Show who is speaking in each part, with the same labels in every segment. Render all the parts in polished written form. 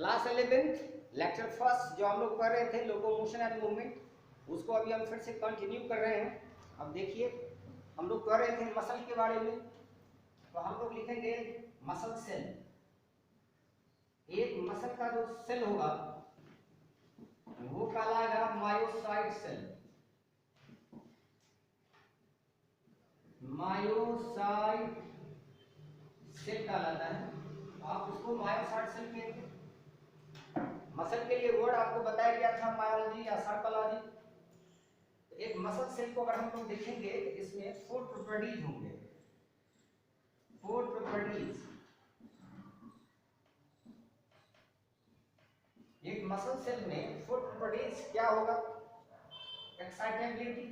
Speaker 1: Class 11 lecture first जो हम लोग पढ़ रहे थे लोकोमोशन एंड मूवमेंट, उसको अभी हम फिर से कंटिन्यू कर रहे हैं। अब देखिए हम लोग पढ़ रहे थे मसल के बारे में, तो हम लोग लिखेंगे मसल सेल। एक मसल का जो सेल होगा वो कहलाएगा मायोसाइट सेल। मायोसाइट सेल कहलाता है, आप उसको मायोसाइट सेल कहेंगे। मसल के लिए वर्ड आपको बताया गया था मायोलॉजी या सर्कोलॉजी। तो एक मसल सेल को अगर हम लोग देखेंगे तो इसमें 4 प्रॉपर्टीज होंगे। 4 प्रॉपर्टीज। एक मसल सेल में 4 प्रॉपर्टीज क्या होगा? एक्साइटेबिलिटी,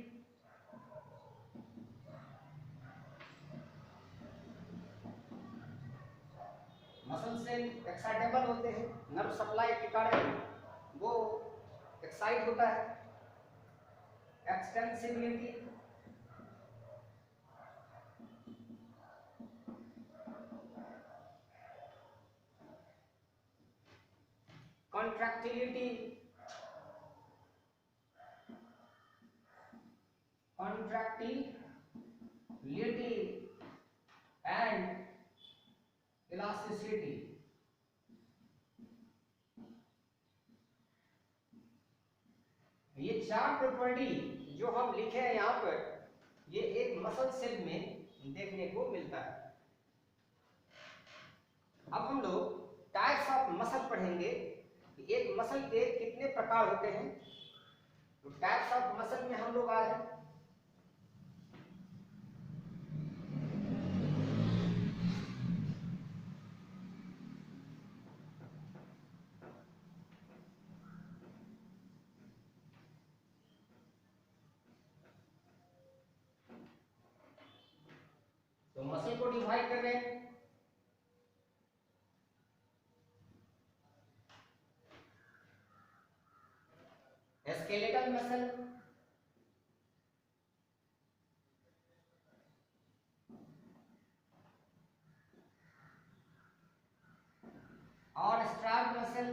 Speaker 1: मसल सेल एक्साइटेबल होते हैं, नर्व सप्लाई के कारण वो एक्साइट होता है। Extensibility, contractility, contractility and elasticity. ये 4 प्रॉपर्टी जो हम लिखे हैं यहाँ पर, ये एक मसल सेल में देखने को मिलता है। अब हम लोग टाइप्स ऑफ मसल पढ़ेंगे कि एक मसल के कितने प्रकार होते हैं। तो टाइप्स ऑफ मसल में हम लोग आज तो मसल को डिवाइड कर रहे हैं। स्केलेटल मसल, और स्ट्रैप मसल,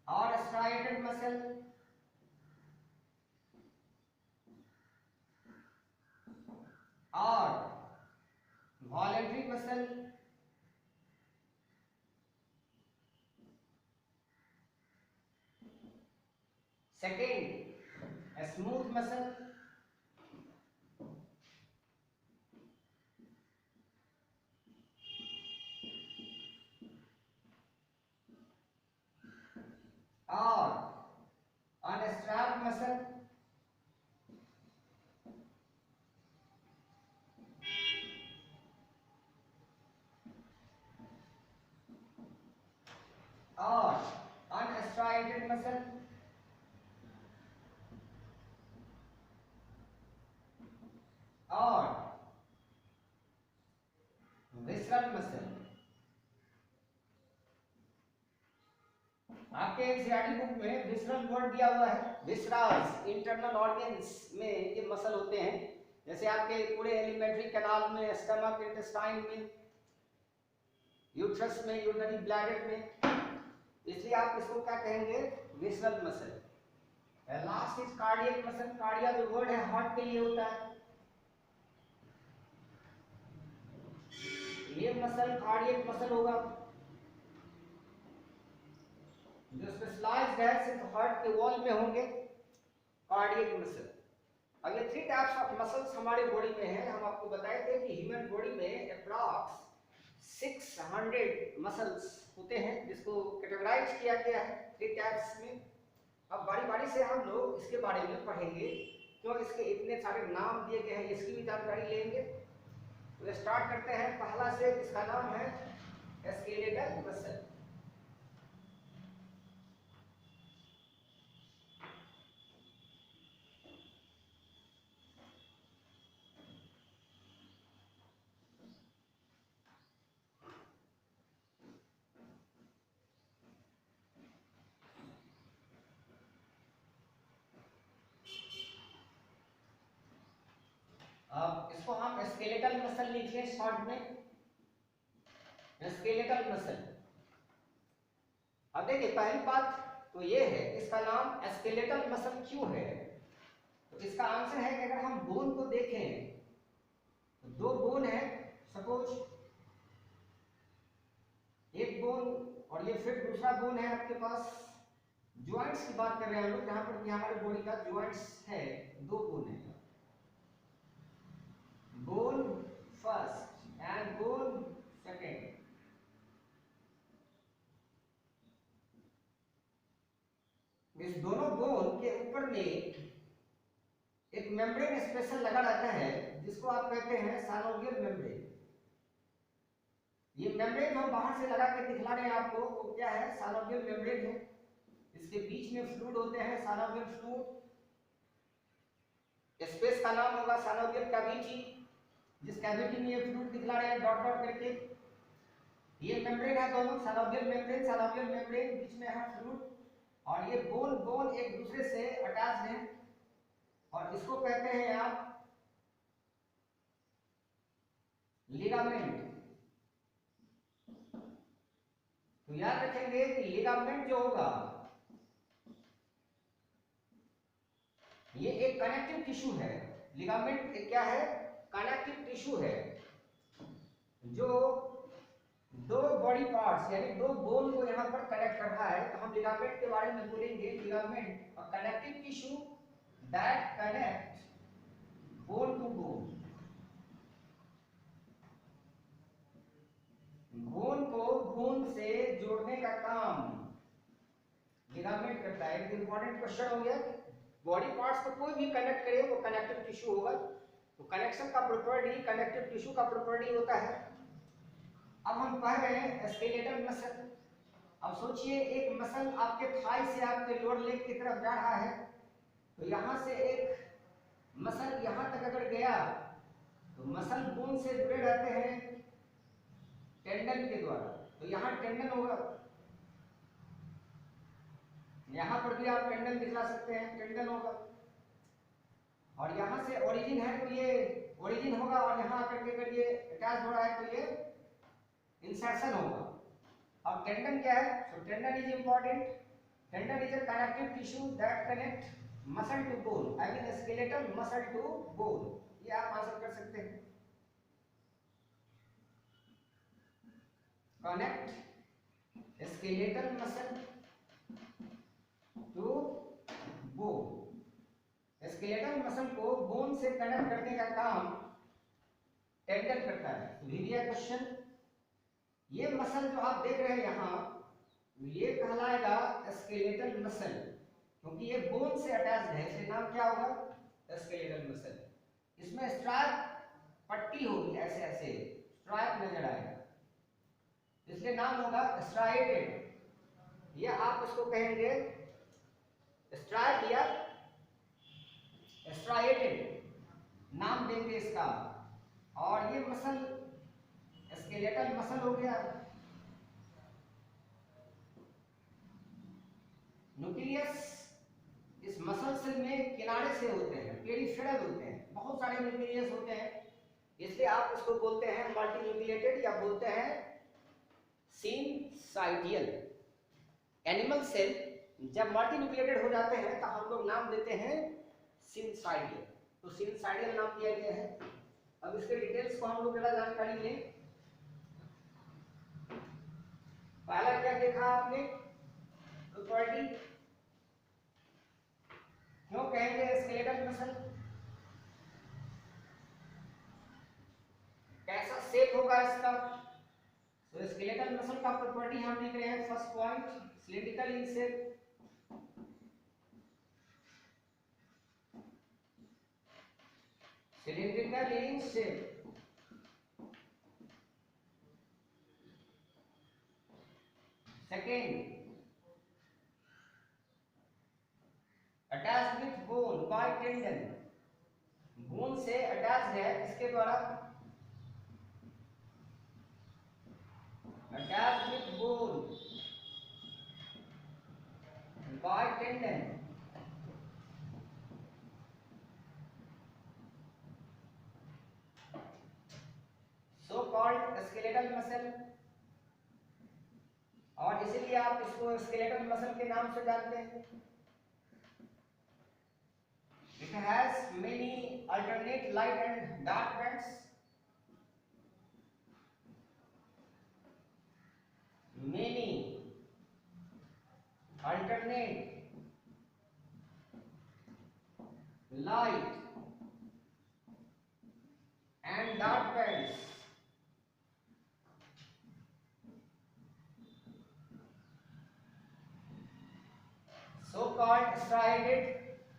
Speaker 1: और स्ट्राइएटेड मसल, और voluntary muscle, second smooth muscle, और अनस्ट्रैप्ड मसल, और अनस्ट्राइएटेड मसल, और विसरल मसल। आपके एनसीईआरटी बुक में विसरल वर्ड दिया हुआ है। विसराल्स इंटरनल ऑर्गन्स में ये मसल होते हैं, जैसे आपके पूरे एलिमेंट्री कैनाल में, स्टमक, इंटेस्टाइन में, यूट्रस में, यूरिनरी ब्लैडर में, इसलिए आप इसको क्या कहेंगे? Visceral muscle. Last is cardiac muscle. Cardia जो वर्ड है हार्ट के लिए होता है। ये मसल कार्डियक मसल होगा जो स्पेशलाइज्ड है, सिर्फ हार्ट के वॉल में होंगे, कार्डियक मसल। अब ये 3 टाइप्स ऑफ मसल्स हमारे बॉडी में हैं। हम आपको बताए थे कि ह्यूमन बॉडी में अप्रॉक्स 600 मसल्स होते हैं, जिसको कैटेगराइज किया गया है 3 टाइप्स में। अब बारी बारी से हम लोग इसके बारे में पढ़ेंगे, क्यों इसके इतने सारे नाम दिए गए हैं, इसकी भी जानकारी लेंगे। तो स्टार्ट करते हैं पहला से, इसका नाम है स्केलेटल मसल। अब इसको हम स्केलेटल मसल लिखिए शॉर्ट में, स्केलेटल मसल। अब देखिए पहली बात तो ये है इसका नाम स्केलेटल मसल क्यों है, तो इसका आंसर है कि अगर हम बोन को देखें तो दो बोन है, सपोज एक बोन और ये फिर दूसरा बोन है आपके पास। ज्वाइंट्स की बात कर रहे हैं हम लोग, जहां पर कि हमारे बॉडी का ज्वाइंट्स है, दो बोन है, bone first and bone second. इस दोनों बोन के ऊपर में एक मेम्ब्रेन स्पेशल लगा रहता है जिसको आप कहते हैं साइनोवियल मेम्ब्रेन। ये मेम्ब्रेन जो हम बाहर से लगा के दिखला रहे हैं आपको, वो क्या है, साइनोवियल मेम्ब्रेन है। इसके बीच में फ्लूइड होते हैं, साइनोवियल फ्लूइड। स्पेस का नाम होगा साइनोवियल कैविटी, जिस कैविटी में ये फ्लूइड दिखला रहे हैं डॉट डॉट करके। ये मेम्ब्रेन है दोनों, साइनोवियल मेम्ब्रेन, बीच में है फ्लूइड, और ये बोन बोन एक दूसरे से अटैच्ड है, और इसको कहते हैं आप लिगामेंट। तो याद रखेंगे कि लिगामेंट जो होगा ये एक कनेक्टिव टिश्यू है। लिगामेंट एक क्या है, कनेक्टिव टिश्यू है जो दो बॉडी पार्ट्स यानी दो बोन को यहां पर कनेक्ट कर रहा है। तो हम लिगामेंट के बारे में बोलेंगे, लिगामेंट और connective tissue that connect bone to bone. Bone को बोन से जोड़ने का काम लिगामेंट करता है। एक इंपॉर्टेंट क्वेश्चन हो गया, बॉडी पार्ट्स को कोई भी कनेक्ट करे वो कनेक्टिव टिश्यू होगा। तो कनेक्शन का प्रॉपर्टी कनेक्टिव टिश्यू का प्रॉपर्टी होता है। अब हम पढ़ रहे हैं स्केलेटल मसल। अब सोचिए एक मसल आपके थाई से आपके लोअर लेग की तरफ जा रहा है, तो यहां से एक मसल यहां तक अगर गया तो मसल बोन से जुड़े रहते हैं टेंडन के द्वारा। तो यहाँ टेंडन होगा, यहाँ पर भी आप टेंडन दिखला सकते हैं, टेंडन होगा। और यहाँ से ओरिजिन है तो ये ओरिजिन होगा, और यहाँ आकर के अगर ये अटैच हो रहा है तो ये इंसर्शन होगा। अब टेंडन क्या है, so tendon is important. Tendon is a connective tissue that connect muscle to bone, I mean skeletal muscle to bone. ये आप आंसर कर सकते हैं, connect skeletal muscle to bone. Skeletal muscle को बोन से कनेक्ट करने का काम टेंडन करता है। तो क्वेश्चन, ये मसल जो आप देख रहे हैं यहाँ, ये कहलाएगा स्केलेटल मसल, क्योंकि ये बोन से अटैच्ड है, इसलिए नाम क्या होगा, स्केलेटल मसल। इसमें स्ट्राइप पट्टी होगी, ऐसे ऐसे स्ट्राइप नजर आएगा, इसलिए नाम होगा स्ट्राइएटेड। या आप इसको कहेंगे स्ट्राइप या स्ट्राइएटेड नाम देंगे इसका। और ये मसल स्केलेटल मसल हो गया। न्यूक्लियस इस मसल सेल में किनारे से होते हैं, पेरिफेरल होते हैं, बहुत सारे न्यूक्लियस होते हैं, इसलिए आप इसको बोलते हैं मल्टी न्यूक्लिएटेड या बोलते हैं सिनसाइडियल। एनिमल सेल जब मल्टी न्यूक्लिएटेड हो जाते हैं तो हम लोग नाम देते हैं सिनसाइडियल। तो सिनसाइडियल नाम दिया गया है। अब इसके डिटेल्स को हम लोग जरा जानकारी लें। पहला क्या देखा आपने, प्रॉपर्टी, क्यों कहेंगे स्केलेटल मसल, कैसा शेप होगा इसका। तो स्केलेटल मसल का प्रॉपर्टी हम देख रहे हैं, first point cylindrical in shape, cylindrical in shape. Second, attached with bone by tendon, bone से अटैच्ड है इसके द्वारा, attached with bone by tendon. Called skeletal muscle, और इसीलिए आप इसको स्केलेटल मसल के नाम से जानते हैं। It has many alternate light and dark bands, many alternate light and dark bands, so called striated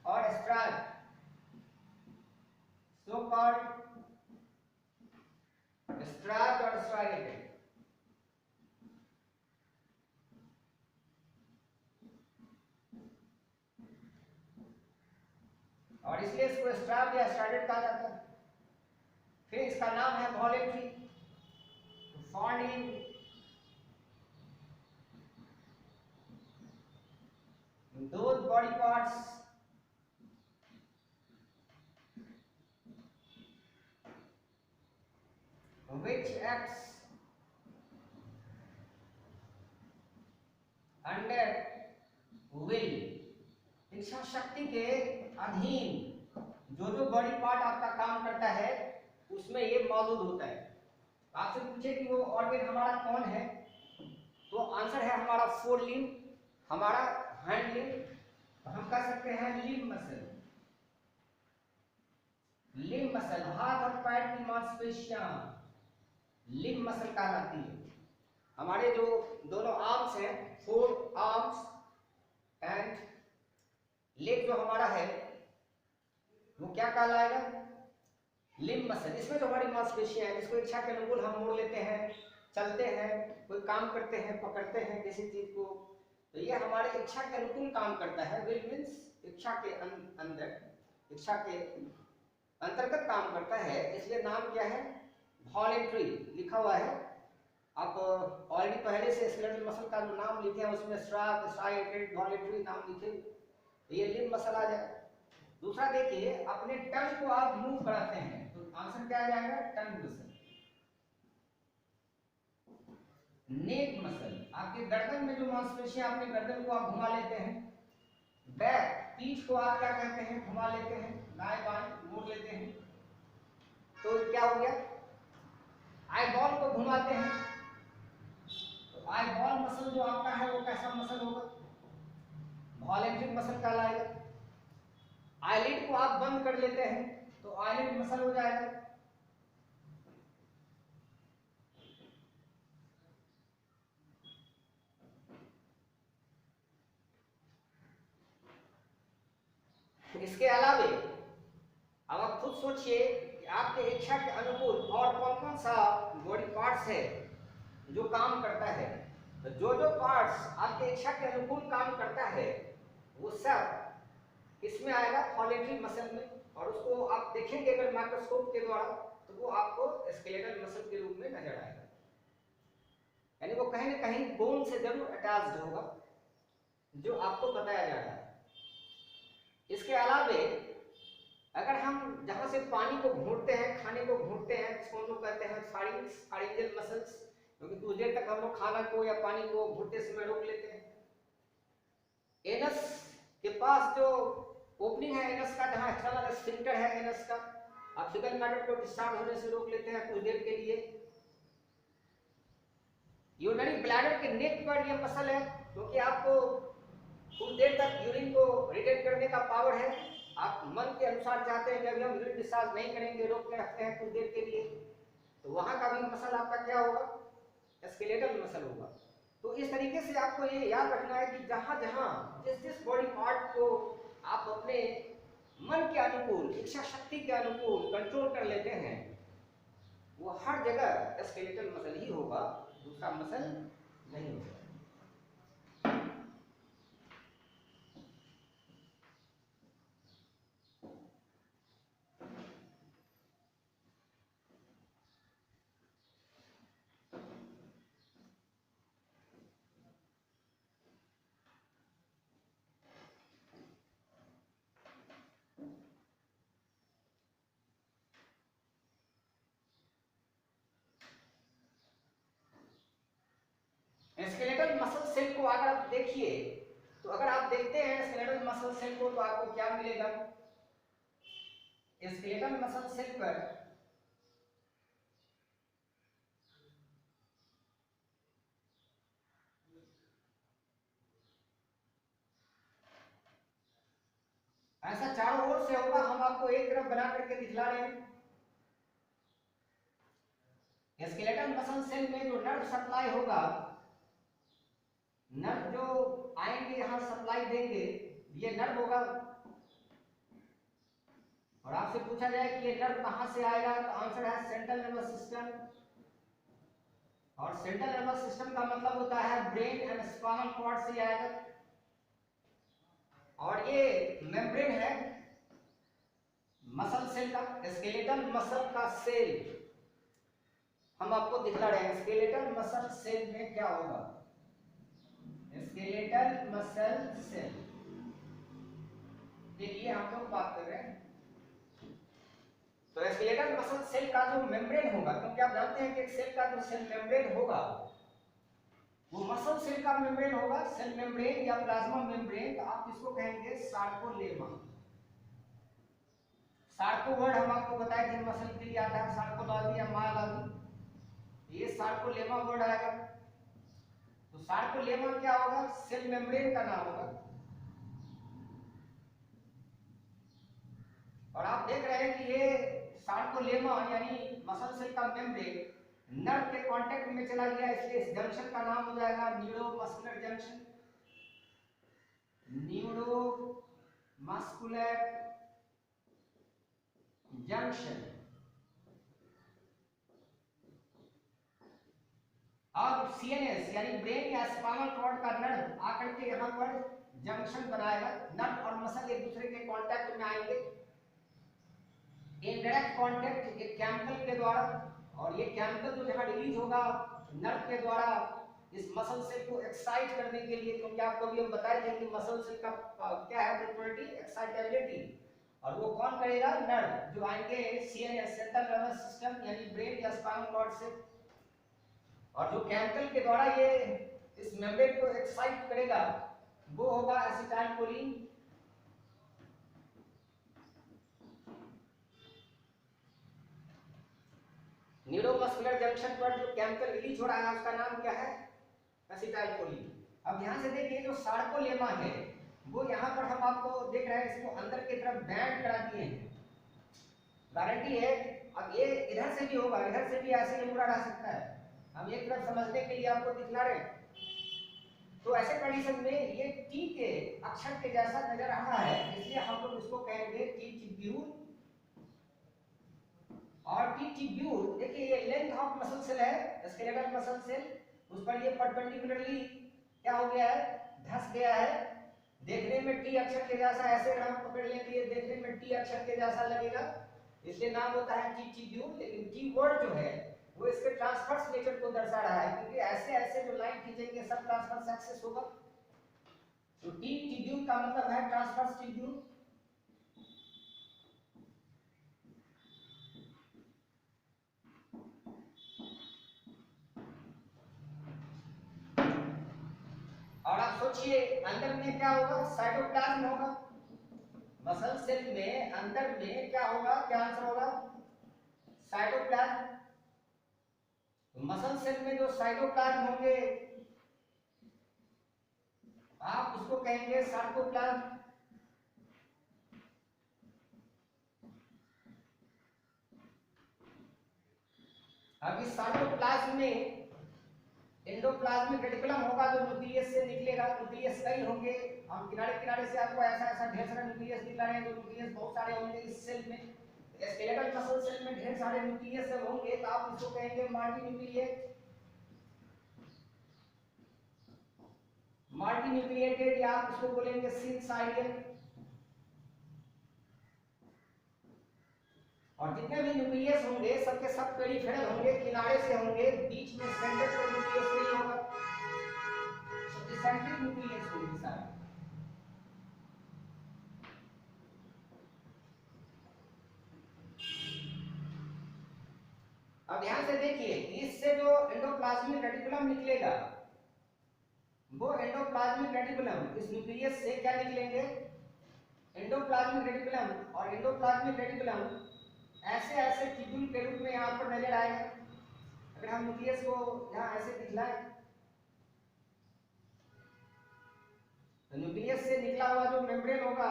Speaker 1: or strap, so called strapped or striated। और इसलिए इसको स्ट्रैप या स्ट्राइडेड कहा जाता है। फिर इसका नाम है voluntary, found in those body parts which acts under will, इच्छा शक्ति के अधीन जो जो बॉडी पार्ट आपका काम करता है उसमें ये मौजूद होता है। आपसे पूछे कि वो ऑर्गन हमारा कौन है, तो आंसर है हमारा फोर लिम्ब, हमारा हैंड लिम्ब, हम कह सकते हैं लिम्ब मसल। लिम्ब मसल हाथ और पैर की मांसपेशियां लिम्ब मसल कहलाती है। हमारे जो दोनों आर्म्स हैं, फोर आर्म्स एंड लेग जो हमारा है वो क्या कहलाएगा, लिम्ब मसल। इसमें जो हमारी मांसपेशियां हैं जिसको इच्छा के अनुकूल हम मोड़ लेते हैं, चलते हैं, कोई काम करते हैं, पकड़ते हैं किसी चीज को, तो ये हमारे इच्छा के अनुकूल काम करता है। विल मींस इच्छा के अंदर, इच्छा के अंतर्गत काम करता है, इसलिए नाम क्या है, वॉलेंट्री लिखा हुआ है। आप ऑलरेडी पहले से स्केलेटल मसल का जो नाम लिखे हैं उसमें स्ट्रैप, स्ट्राइएटेड, वॉलेंट्री नाम लिखे, ये लिम्ब मसल आ जाए। दूसरा देखिए, अपने टंग को आप मूव कराते हैं तो आंसर क्या आ जाएगा, टंग मसल। नेक मसल, आपके गर्दन में जो मांसपेशियां, अपने गर्दन को आप घुमा लेते हैं। बैक, पीठ को आप क्या कहते हैं, घुमा लेते हैं, दाएं बाएं मोड़ लेते हैं, तो क्या हो गया, आई बॉल को घुमाते हैं, तो आई बॉल मसल जो आपका है वो कैसा मसल होगा, वॉलेंट्री मसल कहलाएगा। आईलिड को आप बंद कर लेते हैं तो आईलिड मसल हो जाएगा। इसके अलावे अब आप खुद सोचिए कि आपके इच्छा के अनुकूल और कौन कौन सा बॉडी पार्ट्स है जो काम करता है। तो जो जो पार्ट्स आपके इच्छा के अनुकूल काम करता है वो सब इसमें आएगा वॉलेंट्री मसल में, और उसको आप देखेंगे अगर माइक्रोस्कोप के द्वारा तो वो आपको स्केलेटल मसल के रूप में नजर आएगा, यानी वो कहीं ना कहीं बोन से जरूर अटैच्ड होगा जो आपको बताया जा रहा है। इसके अलावे अगर हम जहां से पानी को घूंटते हैं, खाने को घूंटते हैं, जिसको हम लोग कहते हैं फारिंजियल मसल्स, क्योंकि कुछ देर तक हम लोग खाना को या पानी को घूंटते समय रोक लेते हैं। एनस के पास जो ओपनिंग है एनस का, जहां एक्सटर्नल स्फिंक्टर है एनस का, आप फीकल मैटर को डिस्चार्ज होने से रोक लेते हैं कुछ देर के लिए। यूरिनरी ब्लैडर के नेक पर यह मसल है, क्योंकि आपको कुछ देर तक यूरिन को रिटेन करने का पावर है। आप मन के अनुसार चाहते हैं कि अभी हम यूरिन डिस्चार्ज नहीं करेंगे, रोक के रखते हैं कुछ देर के लिए, तो वहां का भी मसल आपका क्या होगा, स्केलेटल मसल होगा। तो इस तरीके से आपको ये याद रखना है कि जहां जहां जिस जिस बॉडी पार्ट को आप अपने मन के अनुकूल, इच्छा शक्ति के अनुकूल कंट्रोल कर लेते हैं वो हर जगह स्केलेटल मसल ही होगा, दूसरा मसल नहीं होगा। सेल को अगर आप देखिए, तो अगर आप देखते हैं स्केलेटल मसल सेल को, तो आपको क्या मिलेगा? स्केलेटल मसल सेल पर ऐसा चारों ओर से होगा, हम आपको एक तरफ बना करके दिखला रहे हैं। स्केलेटल मसल सेल में जो नर्व सप्लाई होगा, नर्व जो आएंगे यहां सप्लाई देंगे, ये नर्व होगा। और आपसे पूछा जाए कि ये नर्व कहां से आएगा, तो आंसर है सेंट्रल नर्वस सिस्टम। और सेंट्रल नर्वस सिस्टम का मतलब होता है ब्रेन एंड स्पाइनल कॉर्ड से आएगा। और ये मेम्ब्रेन है मसल सेल का, स्केलेटल मसल का सेल हम आपको दिखला रहे हैं। स्केलेटल मसल सेल में क्या होगा? स्केलेटल मसल सेल के लिए हम लोग बात कर रहे हैं। तो स्केलेटल मसल सेल का जो मेम्ब्रेन होगा, क्योंकि आप जानते हैं कि एक सेल का जो सेल मेम्ब्रेन होगा वो मसल सेल का मेम्ब्रेन होगा, सेल मेम्ब्रेन या प्लाज्मा मेम्ब्रेन। तो आप इसको कहेंगे सार्कोलेमा। सार्को वर्ड हम आपको बताए थे मसल के लिए आता है, सार्कोलॉजी या मायोलॉजी, ये सार्कोलेमा वर्ड आएगा। तो सार्कोलेमा क्या होगा? सेल मेम्ब्रेन का नाम होगा। और आप देख रहे हैं कि ये सार्कोलेमा यानी मसल सेल का मेम्ब्रेन नर्व के कांटेक्ट में चला गया, इसलिए इस जंक्शन का नाम हो जाएगा न्यूरोमस्कुलर जंक्शन। Neuromuscular junction. अब सीएनएस यानी ब्रेन या स्पाइनल कॉर्ड का नर्व आकर के यहाँ पर जंक्शन बनाएगा, नर्व और मसल एक दूसरे के कांटेक्ट में आएंगे, इनडायरेक्ट कांटेक्ट एक केमिकल के द्वारा। और ये केमिकल जो यहाँ रिलीज होगा नर्व के द्वारा इस मसल सेल को एक्साइट करने के लिए, क्योंकि आपको भी हम बताए थे कि मसल सेल का क्या है प्रॉपर्टी? एक्साइटेबिलिटी। और वो कौन करेगा? नर्व जो आएंगे सीएनएस सेंट्रल नर्वस सिस्टम यानी ब्रेन या स्पाइनल कॉर्ड से। और जो केमिकल के द्वारा ये इस मेम्ब्रेन को एक्साइट करेगा वो होगा एसिटाइलकोलिन। न्यूरोमस्कुलर जंक्शन पर जो केमिकल रिलीज हो रहा है उसका नाम क्या है? एसिटाइलकोलिन। अब ध्यान से देखिए, जो सार्कोलेमा है वो यहाँ पर हम आपको देख रहे हैं, इसको अंदर की तरफ बैंड करा दिए हैं, गारंटी है। अब ये इधर से भी होगा, इधर से भी ऐसे ही मुड़ा रह सकता है, हम एक तरफ समझने के लिए आपको दिखला रहे हैं। तो ऐसे कंडीशन में ये टी के अक्षर के जैसा नजर आ रहा है, इसलिए हम लोग इसको कहेंगे टी ट्यूब्यूल। और टी ट्यूब्यूल देखिए ये लेंथ ऑफ मसल सेल है, स्केलेटल मसल सेल, उस पर ये परपेंडिकुलरली क्या हो गया है? धंस गया है। देखने में टी अक्षर के जैसा, ऐसे अगर हम पकड़ लेंगे देखने में टी अक्षर के जैसा लगेगा, इसलिए नाम होता है टी ट्यूब्यूल। लेकिन टी वर्ड जो है वो इसके ट्रांसवर्स नेचर को दर्शा रहा है, क्योंकि ऐसे ऐसे जो लाइन खींचेंगे सब ट्रांसवर्स एक्सिस होगा। तो टी ट्यूब्यूल का मतलब है ट्रांसवर्स ट्यूब्यूल। और आप सोचिए अंदर में क्या होगा? साइटोप्लाज्म होगा। मसल सेल में अंदर में क्या होगा? क्या आंसर होगा? साइटोप्लाज्म। मसल सेल में जो साइटोप्लाज्म होंगे आप उसको कहेंगे सार्कोप्लाज्म। अब इस सार्कोप्लाज्म में एंडोप्लाज्मिक रेटिकुलम होगा जो न्यूक्लियस से निकलेगा। न्यूक्लियस कई होंगे, हम किनारे किनारे से आपको ऐसा ऐसा ढेर सारे न्यूक्लियस दिखा रहे हैं, तो न्यूक्लियस बहुत सारे होंगे इस सेल में। स्केलेटल मसल सेल में ढेर सारे न्यूक्लियस जब होंगे तो आप इसको कहेंगे मल्टी न्यूक्लिएट। मल्टी न्यूक्लिएटेड या आप इसको बोलेंगे सिनसाइडियल। और जितने भी न्यूक्लियस होंगे सबके सब पेरिफेरल होंगे, किनारे से होंगे, बीच में सेंटर पर न्यूक्लियस नहीं होगा, सब एसेंट्रिक न्यूक्लियस होंगे सारे। अब ध्यान से देखिए, इससे जो एंडोप्लाज्मिक रेटिकुलम निकलेगा वो एंडोप्लाज्मिक रेटिकुलम, इस न्यूक्लियस से क्या निकलेंगे, एंडोप्लाज्मिक रेटिकुलम, और एंडोप्लाज्मिक रेटिकुलम ऐसे ऐसे ट्यूब्यूल के रूप में यहाँ पर नजर आएगा। अगर हम न्यूक्लियस को यहाँ ऐसे दिखलाएं तो न्यूक्लियस से निकला हुआ जो मेम्ब्रेन होगा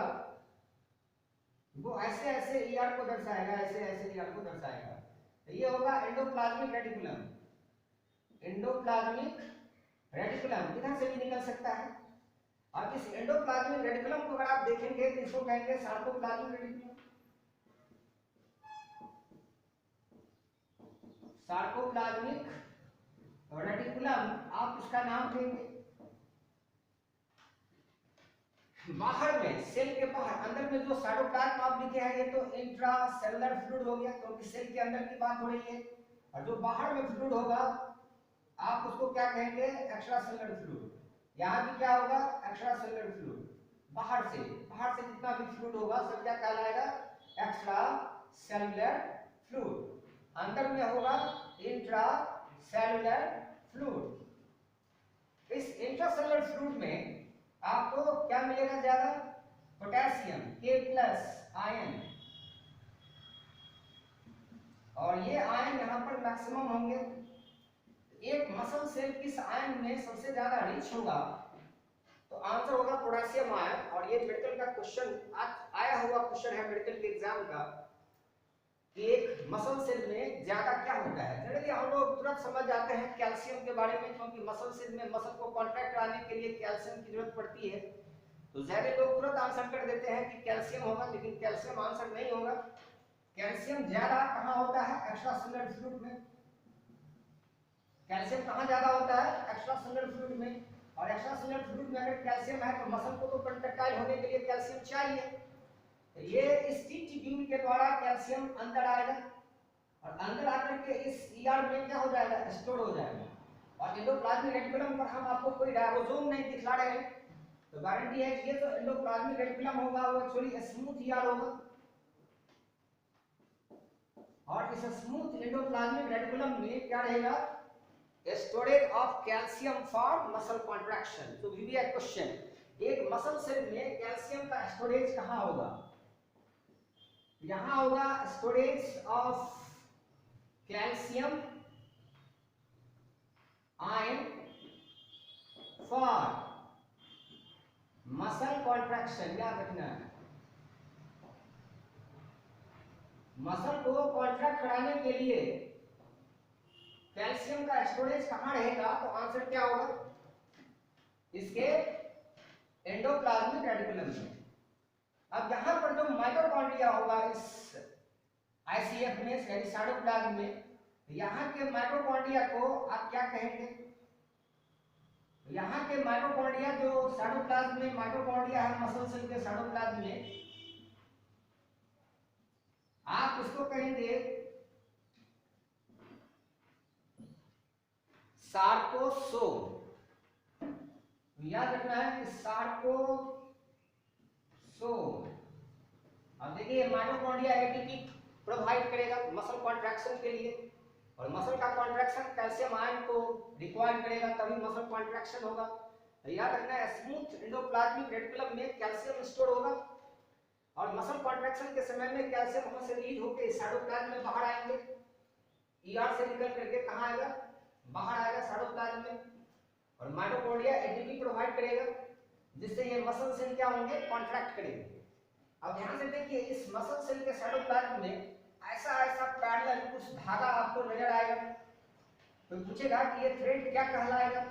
Speaker 1: वो ऐसे ऐसे ईआर को दर्शाएगा, ऐसे ऐसे ईआर को दर्शाएगा। तो ये होगा एंडोप्लाज्मिक रेटिकुलम। एंडोप्लाज्मिक रेटिकुलम इधर से भी निकल सकता है। अब इस एंडोप्लाज्मिक रेटिकुलम को अगर आप देखेंगे तो इसको कहेंगे सार्कोप्लाज्मिक रेटिकुलम। सार्कोप्लाज्मिक रेटिकुलम आप इसका नाम देंगे। बाहर में, सेल के बाहर, अंदर में जो साइटोप्लाज्म आप लिखे हैं ये तो इंट्रा सेलुलर फ्लूइड हो गया क्योंकि सेल के अंदर की बात हो रही है, और जो बाहर में फ्लूइड होगा आप उसको क्या कहेंगे, एक्स्ट्रा सेलुलर फ्लूइड। यहाँ भी क्या होगा, एक्स्ट्रा सेलुलर फ्लूइड। बाहर से जितना भी फ्लूइड होगा सब क्या कहलाएगा, एक्स्ट्रा सेलुलर फ्लूइड। अंदर में होगा इंट्रा सेलुलर फ्लूइड। इस इंट्रा सेलुलर फ्लूइड में आपको क्या मिलेगा, ज्यादा पोटेशियम K+ आयन, और ये आयन यहाँ पर मैक्सिमम होंगे। एक मसल सेल किस आयन में सबसे ज्यादा रिच होगा, तो आंसर होगा पोटेशियम आयन। और ये मेडिकल का क्वेश्चन आया हुआ क्वेश्चन है मेडिकल के एग्जाम का, कि एक मसल सेल में ज्यादा क्या होता है। जनरली हम लोग तुरंत समझ जाते हैं कैल्शियम के बारे में, क्योंकि मसल सेल में मसल को कॉन्ट्रैक्ट कराने के लिए कैल्शियम की जरूरत पड़ती है। तो ज्यादा लोग तुरंत आंसर कर देते हैं कि कैल्शियम होगा, लेकिन कैल्शियम आंसर नहीं होगा। कैल्शियम ज्यादा कहाँ होता है, एक्स्ट्रा सेलुलर फ्लूइड में। कैल्शियम कहाँ ज्यादा होता है, एक्स्ट्रा सेलुलर फ्लूइड में। और एक्स्ट्रा सेलुलर फ्लूइड में अगर कैल्शियम है तो मसल को तो कंट्रैक्टाइल होने के लिए कैल्शियम चाहिए। तो ये इस ट्यूब्यूल के द्वारा कैल्शियम अंदर आएगा, और अंदर आकर के इस ईआर में क्या हो जाएगा, स्टोर हो जाएगा। और एंडोप्लाज्मिक रेटिकुलम पर हम आपको कोई राइबोसोम नहीं दिखला रहे हैं, तो गारंटी है कि ये तो एंडोप्लाज्मिक रेटिकुलम होगा, वो एक्चुअली स्मूथ ईआर होगा। और इस स्मूथ एंडोप्लाज्मिक रेटिकुलम में क्या रहेगा, storage of calcium for muscle contraction. तो भी एक क्वेश्चन, एक मसल सेल में कैल्शियम का स्टोरेज कहां होगा, यहां होगा storage of calcium ion for muscle contraction. याद रखना है, मसल को कॉन्ट्रैक्ट कराने के लिए कैल्शियम का स्टोरेज कहां रहेगा, तो आंसर क्या होगा, इसके एंडोप्लाज्मिक रेटिकुलम में। अब यहां पर जो माइटोकॉन्ड्रिया होगा इस आईसीएफ में, यानी साइटोप्लाज्म में, यहां के माइटोकॉन्ड्रिया को आप क्या कहेंगे, यहाँ के माइटोकॉन्ड्रिया जो साइटोप्लाज्म में माइटोकॉन्ड्रिया है मसल सेल के साइटोप्लाज्म में, आप उसको कहेंगे सार्कोसोम। याद रखना है कि सार्कोसोम। अब देखिए माइटोकॉन्ड्रिया एटीपी प्रोवाइड करेगा मसल कॉन्ट्रैक्शन के लिए, और मसल का कॉन्ट्रैक्शन कैल्शियम आयन को रिक्वायर करेगा, तभी मसल कॉन्ट्रैक्शन होगा। तो याद रखना है स्मूथ एंडोप्लाज्मिक रेटिकुलम में कैल्शियम स्टोर होगा, और मसल कॉन्ट्रैक्शन के समय में कैल्शियम वहां से रिलीज होकर साइटोप्लाज्म में बाहर आएंगे। ईआर से निकल करके कहां आएगा, बाहर आएगा साइटोप्लाज्म में, और माइटोकॉन्ड्रिया एटीपी प्रोवाइड करेगा, जिससे ये मसल सेल क्या होंगे, कॉन्ट्रैक्ट करेंगे। अब ध्यान से देखिए, इस मसल सेल के साइटोप्लाज्म में ऐसा ऐसा पैरेलल कुछ धागा आपको नजर आएगा। तो पूछेगा कि ये थ्रेड क्या कहलाएगा,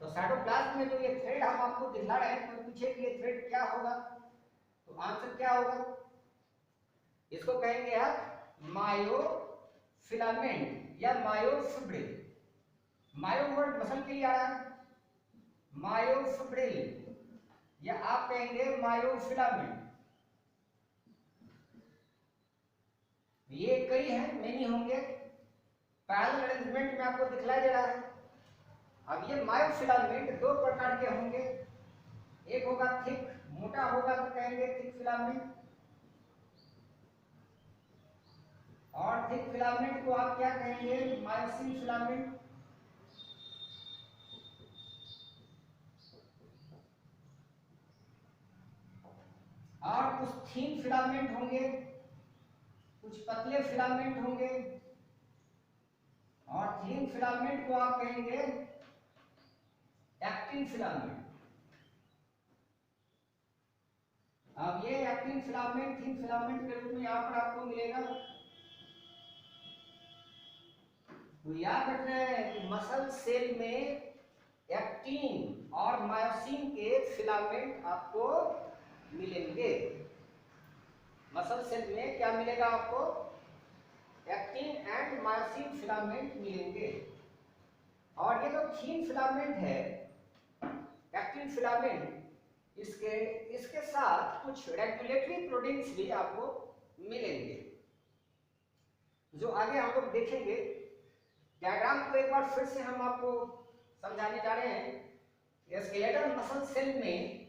Speaker 1: तो साइटोप्लाज्म में जो ये थ्रेड हम आपको दिखा रहे हैं, तो पूछे कि ये थ्रेड क्या होगा, तो आंसर क्या होगा, इसको कहेंगे आप मायोफिलामेंट या मायोफिब्रिल। मायो वर्ड मसल के लिए आ रहा है, मायोफिब्रिल, या आप कहेंगे मायोफिलामेंट। ये कई हैं, मेनी होंगे, पैरेलल अरेंजमेंट में आपको दिखलाई दे रहा है। अब ये मायोफिलामेंट दो प्रकार के होंगे, एक होगा थिक, मोटा होगा तो कहेंगे थिक फिलामेंट, और थिक फिलामेंट को आप क्या कहेंगे, मायोसिन फिलामेंट। और कुछ थीन फिलामेंट होंगे, कुछ पतले फिलामेंट होंगे, और थीन फिलामेंट को आप कहेंगे एक्टिन फिलामेंट। अब ये एक्टिन फिलामेंट थीन फिलामेंट के रूप में यहां पर आपको मिलेगा। तो याद रखना है कि मसल सेल में एक्टिन और मायोसिन के फिलामेंट आपको मिलेंगे। मसल सेल में क्या मिलेगा आपको? एक्टिन एंड मायोसिन फिलामेंट मिलेंगे। और ये जो थीन फिलामेंट है, एक्टिन फिलामेंट, इसके साथ कुछ रेगुलेटरी प्रोटीन्स भी आपको मिलेंगे, जो आगे हम लोग देखेंगे। डायग्राम को एक बार फिर से हम आपको समझाने जा रहे हैं। स्केलेटल मसल सेल में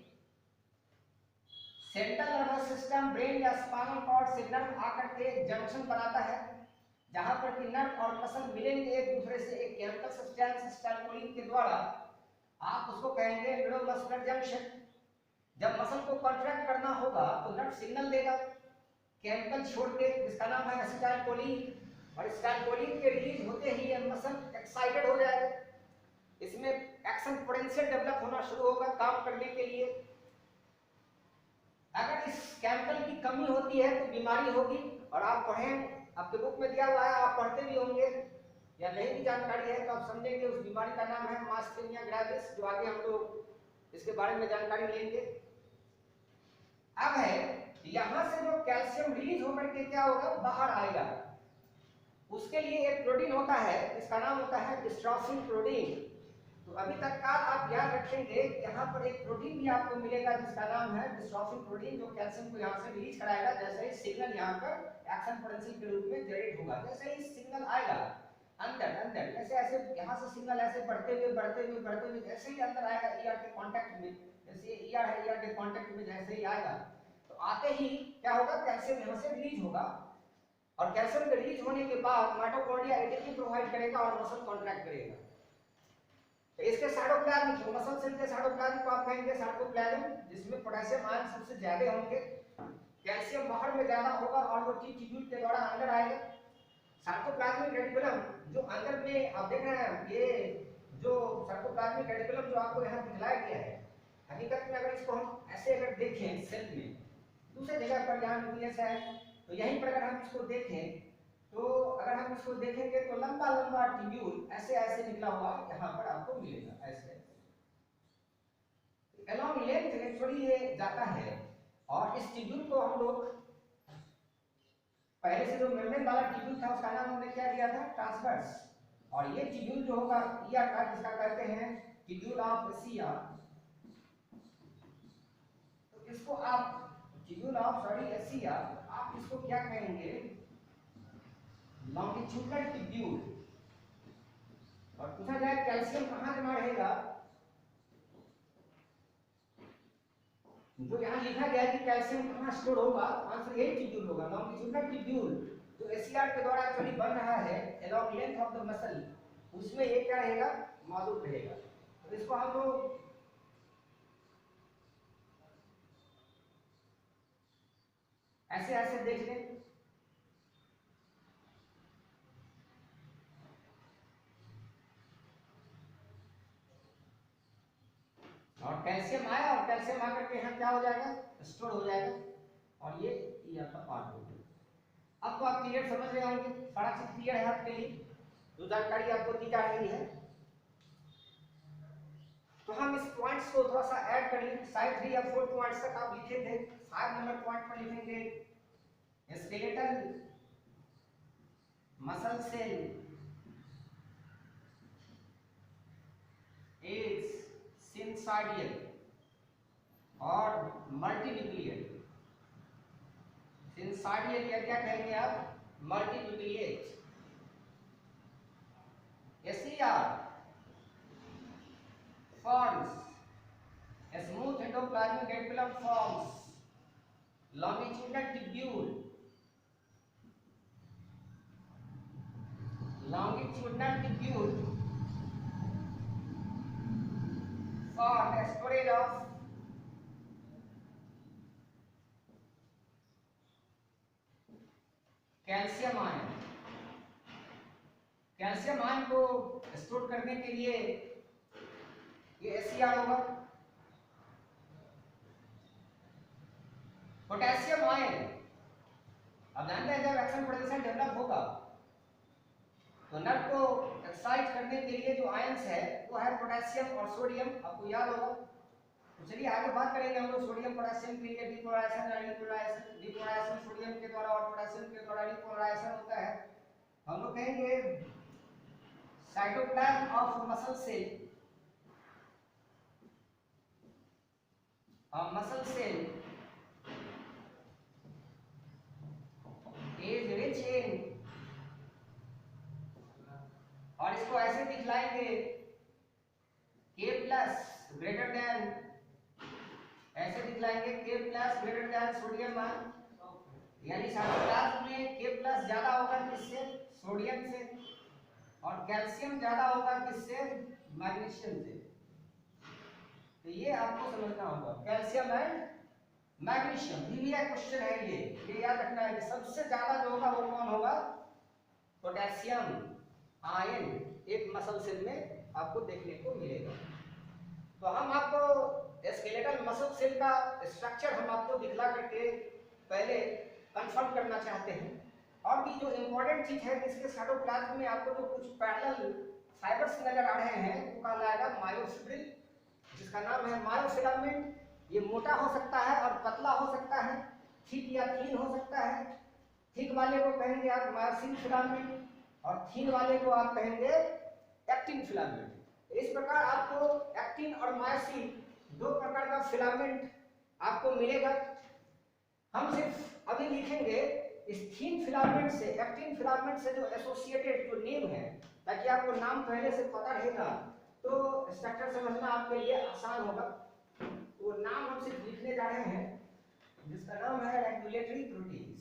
Speaker 1: सेंट्रल नर्वस सिस्टम, ब्रेन या स्पाइनल कॉर्ड से नर्व आकर के जंक्शन बनाता है, जहां पर कि नर्व और मसल मिलेंगे एक दूसरे से एक केमिकल सब्सटेंस स्टाइकोलिन के द्वारा। आप उसको कहेंगे न्यूरोमस्कुलर जंक्शन। जब मसल को कॉन्ट्रैक्ट करना होगा तो नर्व सिग्नल देगा केमिकल छोड़ के, जिसका नाम है एसिटाइलकोलिन, और एसिटाइलकोलिन के रिलीज होते ही मसल एक्साइटेड हो जाएगा। इसमें एक्शन पोटेंशियल डेवलप होना शुरू होगा काम करने के लिए। अगर इस केमिकल की कमी होती है तो बीमारी होगी। और आप पढ़ें, आपके बुक में दिया हुआ है, आप पढ़ते भी होंगे, या नहीं भी जानकारी है तो आप समझेंगे। उस बीमारी का नाम है मास्टेनिया ग्रेविस, जो आगे हम लोग इसके बारे में जानकारी लेंगे। अब है यहां से जो कैल्शियम रिलीज होकर के क्या होगा, बाहर आएगा। उसके लिए एक प्रोटीन होता है, इसका नाम होता है डिस्ट्रोफिन प्रोटीन। तो अभी तक का आप याद रखेंगे कि यहाँ पर एक प्रोटीन भी आपको मिलेगा जिसका नाम है डिस्ट्रोफिन प्रोटीन, जो कैल्शियम को यहाँ से रिलीज कराएगा। जैसे ही सिग्नल यहाँ पर एक्शन पोटेंशियल के रूप में जनरेट होगा, जैसे ही सिग्नल आएगा अंदर अंदर, जैसे ऐसे यहाँ से सिग्नल ऐसे बढ़ते हुए बढ़ते हुए बढ़ते हुए जैसे ही अंदर आएगा ईआर के कांटेक्ट में, जैसे ईआर है, ईआर के कांटेक्ट में जैसे ही आएगा तो आते ही क्या होगा, कैल्शियम यहाँ से रिलीज होगा। और कैल्शियम के रिलीज होने के बाद माइटोकॉन्ड्रिया एटीपी प्रोवाइड करेगा और मसल कॉन्ट्रैक्ट करेगा। तो इसके साइटोप्लाज्म, मसल सेल के साइटोप्लाज्म को आप कहेंगे साइटोप्लाज्म, जिसमें पोटेशियम आयन सबसे ज्यादा होंगे, कैल्शियम बाहर में ज्यादा होगा और वो टी ट्यूब के द्वारा अंदर आएगा। साइटोप्लाज्मिक रेटिकुलम जो अंदर में आप देख रहे हैं, ये जो साइटोप्लाज्मिक रेटिकुलम जो आपको यहाँ दिखलाया गया है, हकीकत में अगर इसको हम ऐसे अगर देखें सेल में, दूसरे जगह पर यहाँ न्यूक्लियस है, तो यहीं पर अगर हम इसको देखें तो अगर हम इसको देखेंगे तो लंबा लंबा ट्यूब्यूल ऐसे ऐसे निकला हुआ यहाँ पर आपको मिलेगा, ऐसे अलोंग लेंथ एक्चुअली ये जाता है। और इस ट्यूब्यूल को हम लोग पहले से जो मेम्ब्रेन वाला ट्यूब्यूल था उसका नाम हमने क्या दिया था, ट्रांसवर्स। और ये ट्यूब्यूल जो होगा ईआर का, जिसका कहते हैं ट्यूब्यूल ऑफ एशिया, तो इसको आप ट्यूब्यूल ऑफ एशिया, आप इसको क्या कहेंगे, लॉन्गिट्यूडनल ट्यूब्यूल। और पूछा जाए कैल्शियम कहां जमा रहेगा, जो यहाँ लिखा गया है कि कैल्शियम कहां स्टोर होगा, आंसर यही ट्यूब्यूल होगा, लॉन्गिट्यूडनल ट्यूब्यूल जो एसीआर के द्वारा एक्चुअली बन रहा है along length of the muscle, उसमें ये क्या रहेगा, मौजूद रहेगा। तो इसको हम लोग ऐसे ऐसे देख लें। और कैल्शियम आया और कैल्शियम आकर के यहाँ क्या हो जाएगा, स्टोर हो जाएगा। और ये आपका पार्ट हो गया। अब तो आप क्लियर समझ रहे होंगे, सारा चीज क्लियर है आपके लिए, जो जानकारी आपको दी जा रही है। तो हम इस पॉइंट्स को थोड़ा सा ऐड कर लें, शायद 3 या 4 पॉइंट्स तक आप लिखे थे, 5 नंबर पॉइंट पर लिखेंगे skeletal muscle cell is syncytial और मल्टीन्यूक्लियर। सिनसाइडियल या क्या कहेंगे आप, multinucleate. ACR forms a smooth endoplasmic reticulum forms longitudinal tubule, for the storage of calcium ion. Calcium ion को स्टोर करने के लिए ये एसीआर होगा। पोटेशियम आयन, अब जानते हैं जब एक्शन पोटेंशियल डेवलप होगा तो नट को एक्साइट करने के लिए जो आयंस है वो है पोटेशियम और सोडियम, आपको याद होगा। तो चलिए आगे बात करेंगे हम लोग सोडियम पोटेशियम के लिए डिपोलराइजेशन या डिपोलराइजेशन। डिपोलराइजेशन सोडियम के द्वारा और पोटेशियम के द्वारा डिपोलराइजेशन होता है। हम लोग कहेंगे cytoplasm of muscle cell, muscle cell is rich in, और इसको ऐसे दिखलाएंगे K प्लस ग्रेटर देन, ऐसे दिखलाएंगे K plus greater than sodium ion, यानी साइटोप्लाज्म में K प्लस ज्यादा होगा किससे, सोडियम से, और कैल्शियम ज्यादा होगा किससे, मैग्नीशियम से। तो ये आपको समझना होगा, कैल्शियम एंड मैग्नीशियम। भी एक क्वेश्चन है, ये याद रखना है कि सबसे ज्यादा जो होगा वो कौन होगा, पोटेशियम आयन एक मसल सेल में आपको देखने को मिलेगा। तो हम आपको स्केलेटल मसल सेल का स्ट्रक्चर हम आपको दिखला करके पहले कंफर्म करना चाहते हैं। और भी जो इम्पोर्टेंट चीज है, इसके साइटोप्लाज्म में आपको जो कुछ पैरेलल फाइबर्स नजर आ रहे हैं वो कहलाएगा मायोफिब्रिल, जिसका नाम है मायोफिलामेंट। ये मोटा हो सकता है और पतला हो सकता है, थिक या थीन हो सकता है। थिक वाले को कहेंगे आप मायोसिन फिलामेंट और थीन वाले को आप कहेंगे एक्टिन फिलामेंट। इस प्रकार आपको एक्टिन और मायोसिन दो प्रकार का फिलामेंट आपको मिलेगा। हम सिर्फ अभी लिखेंगे इस थीन फिलामेंट से, एक्टिन फिलामेंट से जो एसोसिएटेड जो नेम है, ताकि आपको नाम पहले से पता रहेगा तो स्ट्रक्चर समझना आपके लिए आसान होगा। तो नाम हम सिर्फ लिखने जा रहे हैं, जिसका नाम है रेगुलेटरी प्रोटीन्स।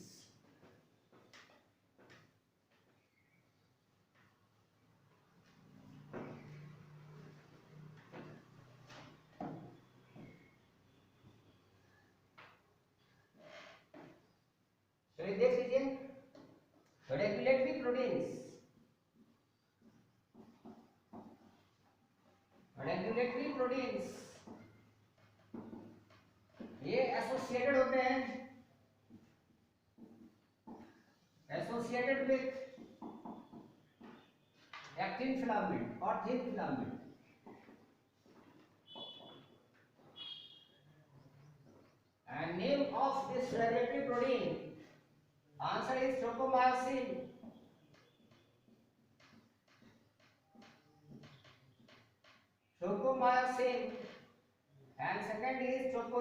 Speaker 1: चलिए देख लीजिए, रेगुलेटरी प्रोटीन्स, रेगुलेटरी प्रोटीन्स ये एसोसिएटेड होते हैं, एसोसिएटेड विथ एक्टिन फिलामेंट और thin filament. And name of this regulatory protein, answer is tropomyosin. Tropomyosin, and second is